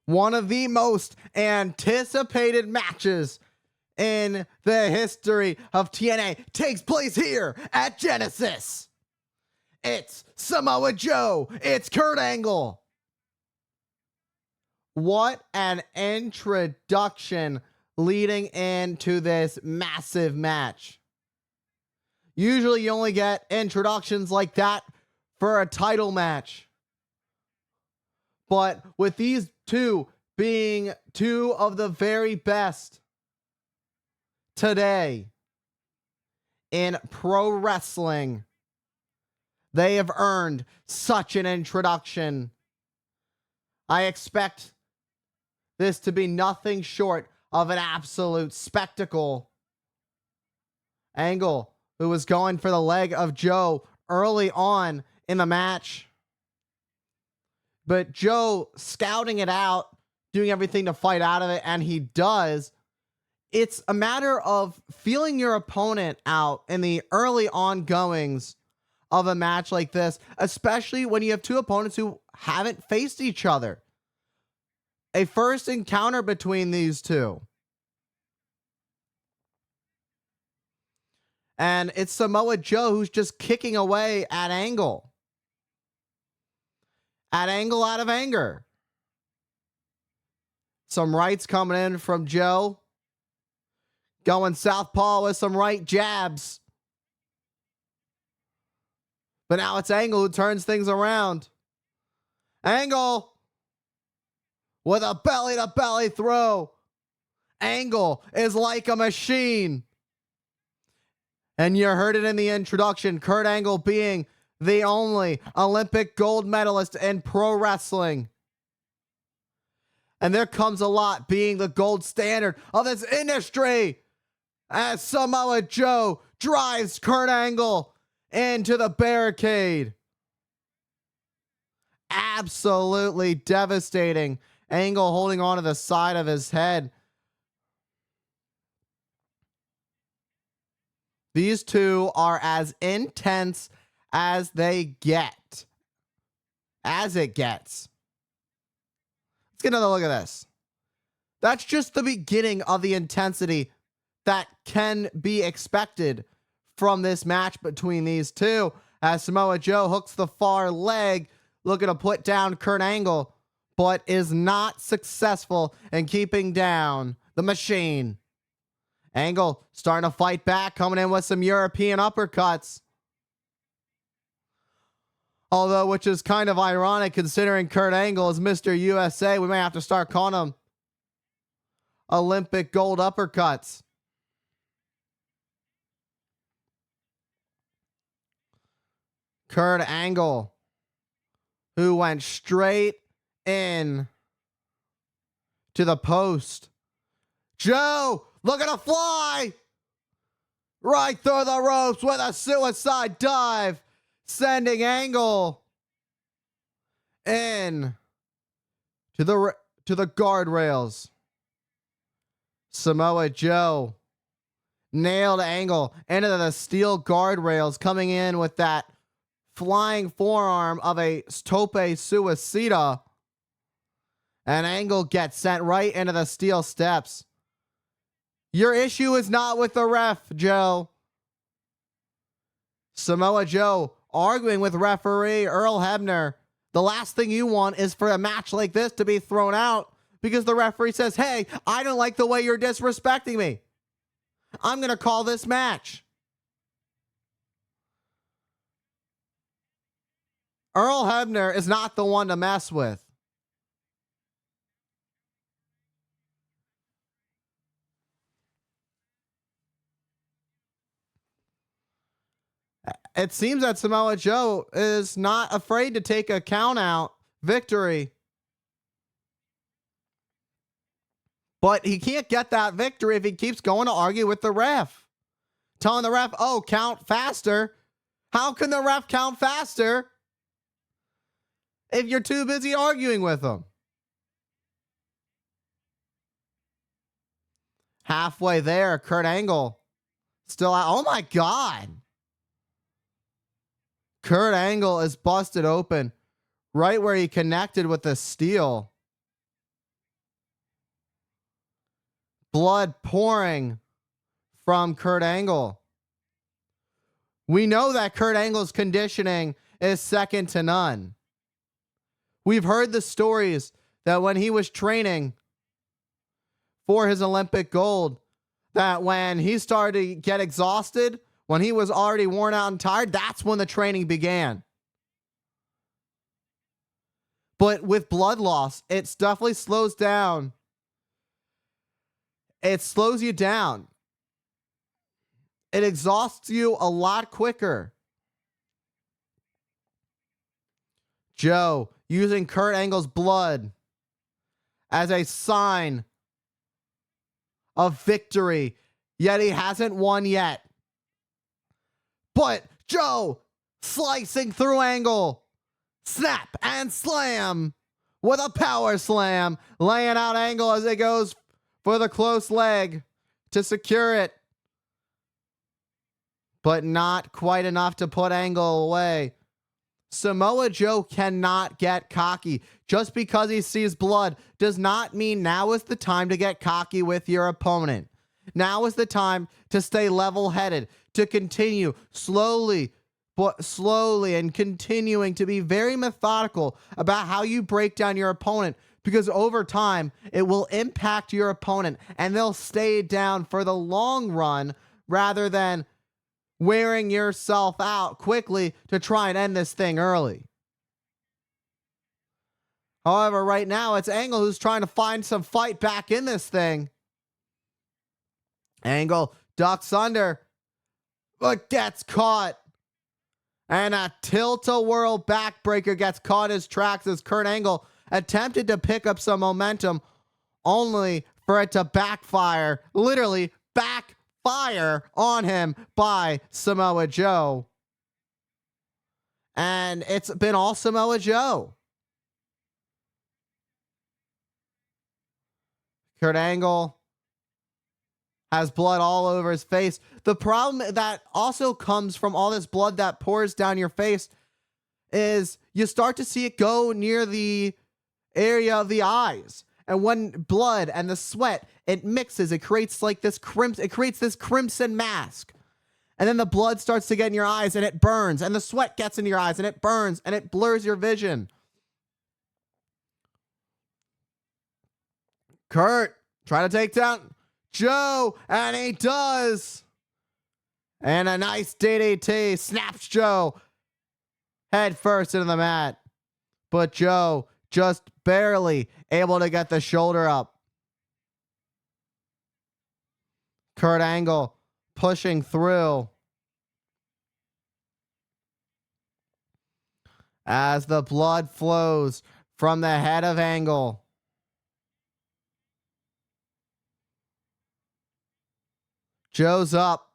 one of the most anticipated matches in the history of TNA takes place here at Genesis. It's Samoa Joe. It's Kurt Angle. What an introduction leading into this massive match. Usually you only get introductions like that for a title match. But with these two being two of the very best today in pro wrestling, they have earned such an introduction. I expect this to be nothing short of an absolute spectacle. Angle, who was going for the leg of Joe early on in the match, but Joe scouting it out, doing everything to fight out of it, and he does. It's a matter of feeling your opponent out in the early ongoings of a match like this, especially when you have two opponents who haven't faced each other. A first encounter between these two. And it's Samoa Joe who's just kicking away at Angle. At Angle out of anger. Some rights coming in from Joe. Going southpaw with some right jabs. But now it's Angle who turns things around. Angle with a belly-to-belly throw. Angle is like a machine. And you heard it in the introduction. Kurt Angle being the only Olympic gold medalist in pro wrestling. And there comes a lot being the gold standard of this industry as Samoa Joe drives Kurt Angle into the barricade. Absolutely devastating. Angle holding on to the side of his head. These two are as intense as they get. As it gets. Let's get another look at this. That's just the beginning of the intensity that can be expected from this match between these two. As Samoa Joe hooks the far leg, looking to put down Kurt Angle, but is not successful in keeping down the machine. Angle starting to fight back, coming in with some European uppercuts. Although, which is kind of ironic considering Kurt Angle is Mr. USA. We may have to start calling him Olympic gold uppercuts. Kurt Angle, who went straight in to the post. Joe, look at a fly! Right through the ropes with a suicide dive, sending Angle in to the guardrails. Samoa Joe nailed Angle into the steel guardrails, coming in with that flying forearm of a tope suicida. And Angle gets sent right into the steel steps. Your issue is not with the ref, Joe. Samoa Joe arguing with referee Earl Hebner. The last thing you want is for a match like this to be thrown out because the referee says, hey, I don't like the way you're disrespecting me. I'm going to call this match. Earl Hebner is not the one to mess with. It seems that Samoa Joe is not afraid to take a count-out victory. But he can't get that victory if he keeps going to argue with the ref. Telling the ref, oh, count faster. How can the ref count faster if you're too busy arguing with him? Halfway there, Kurt Angle still out. Oh my God. Kurt Angle is busted open right where he connected with the steel. blood pouring from Kurt Angle. We know that Kurt Angle's conditioning is second to none. We've heard the stories that when he was training for his Olympic gold, that when he started to get exhausted, when he was already worn out and tired, that's when the training began. But with blood loss, it definitely slows down. It slows you down. It exhausts you a lot quicker. Joe using Kurt Angle's blood as a sign of victory, yet he hasn't won yet. But Joe slicing through Angle, snap and slam with a power slam, laying out Angle as it goes for the close leg to secure it. But not quite enough to put Angle away. Samoa Joe cannot get cocky. Just because he sees blood does not mean now is the time to get cocky with your opponent. Now is the time to stay level-headed, to continue slowly and continuing to be very methodical about how you break down your opponent, because over time it will impact your opponent and they'll stay down for the long run rather than wearing yourself out quickly to try and end this thing early. However, right now it's Angle who's trying to find some fight back in this thing. Angle ducks under, but gets caught. And a tilt-a-whirl backbreaker gets caught in his tracks as Kurt Angle attempted to pick up some momentum, only for it to backfire. Literally backfire on him by Samoa Joe. And it's been all Samoa Joe. Kurt Angle has blood all over his face. The problem that also comes from all this blood that pours down your face is you start to see it go near the area of the eyes. And when blood and the sweat, it mixes, it creates like this crimson mask. And then the blood starts to get in your eyes and it burns, and the sweat gets in your eyes and it burns and it blurs your vision. Kurt trying to take down Joe, and he does. And a nice DDT snaps Joe head first into the mat. But Joe just barely able to get the shoulder up. Kurt Angle pushing through as the blood flows from the head of Angle. Joe's up.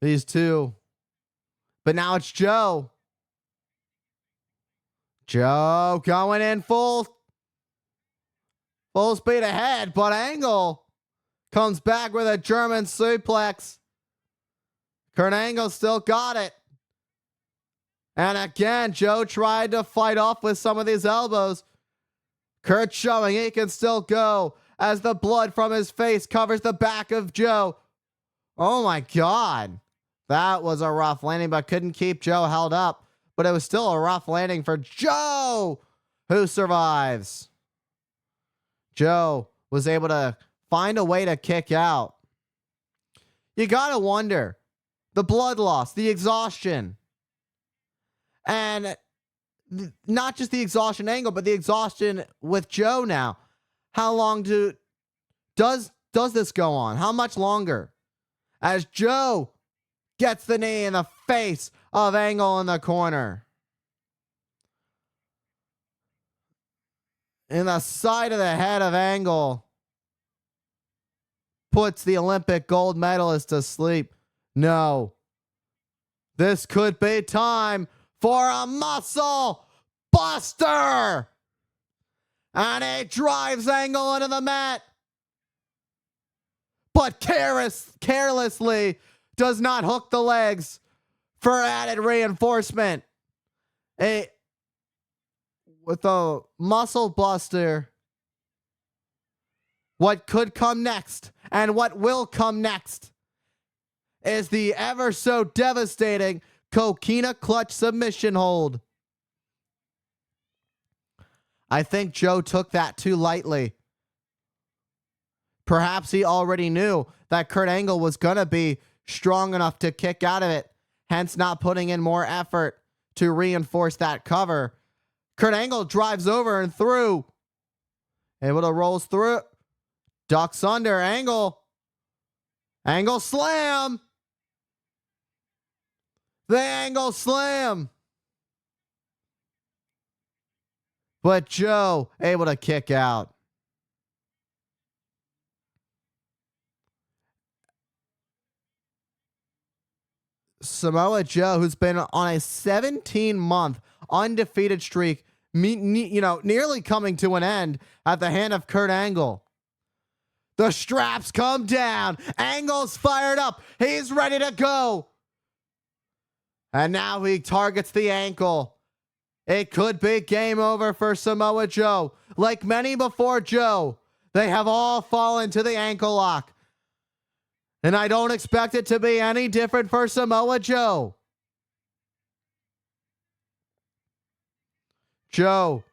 These two. But now it's Joe. Joe going in full speed ahead, but Angle comes back with a German suplex. Kurt Angle still got it. And again, Joe tried to fight off with some of these elbows. Kurt showing he can still go as the blood from his face covers the back of Joe. Oh my God. That was a rough landing, but couldn't keep Joe held up. But it was still a rough landing for Joe, who survives. Joe was able to find a way to kick out. You gotta wonder, the blood loss, the exhaustion, and not just the exhaustion Angle, but the exhaustion with Joe now. How long does this go on? How much longer? As Joe gets the knee in the face of Angle in the corner. In the side of the head of Angle. Puts the Olympic gold medalist to sleep. No. This could be time for a muscle buster. And he drives Angle into the mat. But carelessly does not hook the legs for added reinforcement. with a muscle buster. What could come next and what will come next is the ever so devastating coquina clutch submission hold. I think Joe took that too lightly. Perhaps he already knew that Kurt Angle was going to be strong enough to kick out of it, hence not putting in more effort to reinforce that cover. Kurt Angle drives over and through. Able to rolls through. Ducks under. Angle. Angle slam. The Angle slam. But Joe able to kick out. Samoa Joe, who's been on a 17-month undefeated streak, nearly coming to an end at the hand of Kurt Angle. The straps come down. Angle's fired up. He's ready to go. And now he targets the ankle. It could be game over for Samoa Joe. Like many before Joe, they have all fallen to the ankle lock. And I don't expect it to be any different for Samoa Joe. Joe,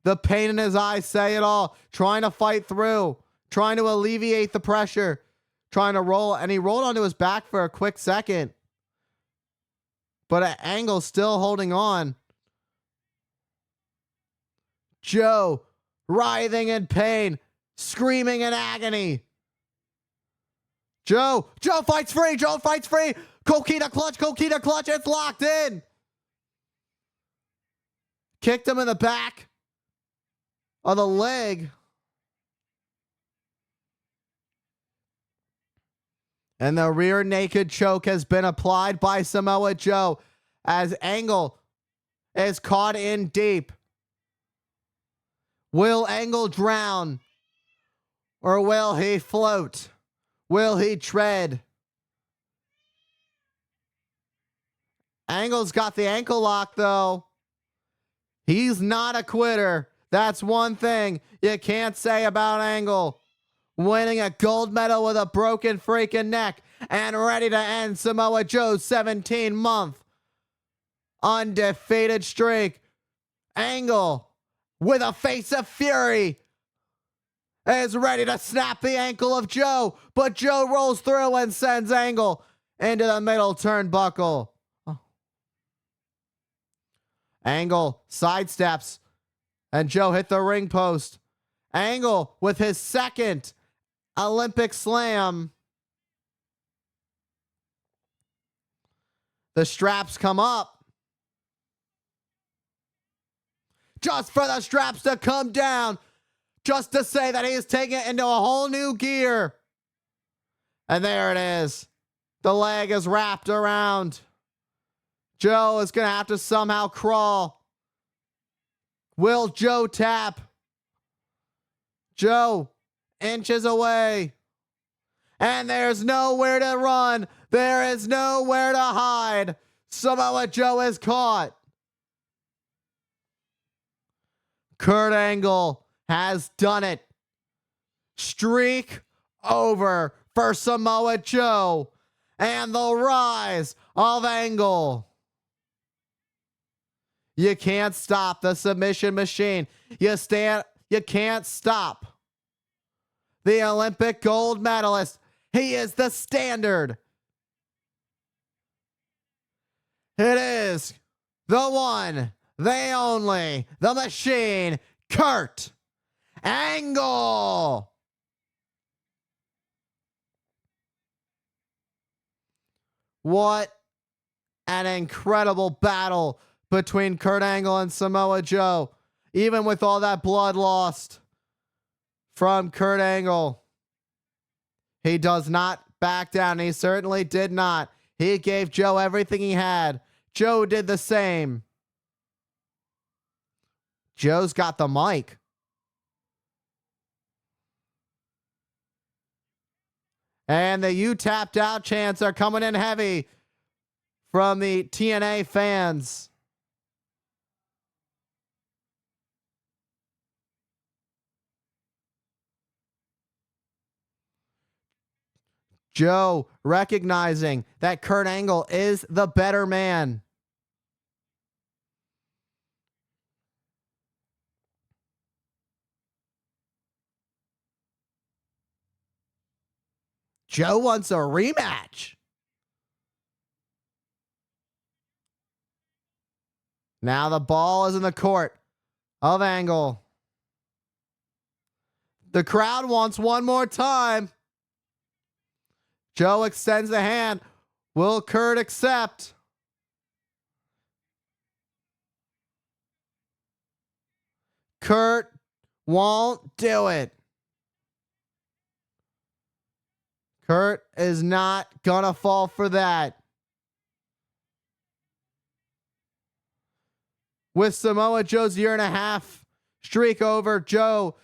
the pain in his eyes say it all. Trying to fight through. Trying to alleviate the pressure. Trying to roll. And he rolled onto his back for a quick second. But at Angle still holding on. Joe, writhing in pain. Screaming in agony. Joe fights free. Joe fights free. Coquina clutch. It's locked in. Kicked him in the back of the leg. And the rear naked choke has been applied by Samoa Joe as Angle is caught in deep. Will Angle drown? Or will he float? Will he tread? Angle's got the ankle lock, though. He's not a quitter. That's one thing you can't say about Angle. Winning a gold medal with a broken freaking neck and ready to end Samoa Joe's 17-month undefeated streak. Angle, with a face of fury, is ready to snap the ankle of Joe, but Joe rolls through and sends Angle into the middle turnbuckle. Angle sidesteps, and Joe hit the ring post. Angle with his second Olympic slam. The straps come up. Just for the straps to come down. Just to say that he's taking it into a whole new gear. And there it is. The leg is wrapped around. Joe is going to have to somehow crawl. Will Joe tap? Joe inches away. And there's nowhere to run. There is nowhere to hide. Samoa Joe is caught. Kurt Angle has done it. Streak over for Samoa Joe. And the rise of Angle. You can't stop the submission machine. You can't stop the Olympic gold medalist. He is the standard. It is the one, the only, the machine, Kurt Angle. What an incredible battle between Kurt Angle and Samoa Joe. Even with all that blood lost from Kurt Angle, he does not back down. He certainly did not. He gave Joe everything he had. Joe did the same. Joe's got the mic. And the "you tapped out" chants are coming in heavy from the TNA fans. Joe recognizing that Kurt Angle is the better man. Joe wants a rematch. Now the ball is in the court of Angle. The crowd wants one more time. Joe extends the hand. Will Kurt accept? Kurt won't do it. Kurt is not gonna fall for that. With Samoa Joe's 1.5 year streak over, Joe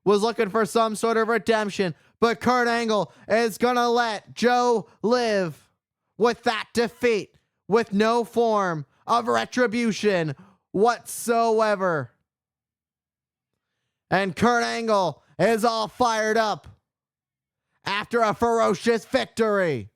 was looking for some sort of redemption, but Kurt Angle is gonna let Joe live with that defeat, with no form of retribution whatsoever. And Kurt Angle is all fired up after a ferocious victory.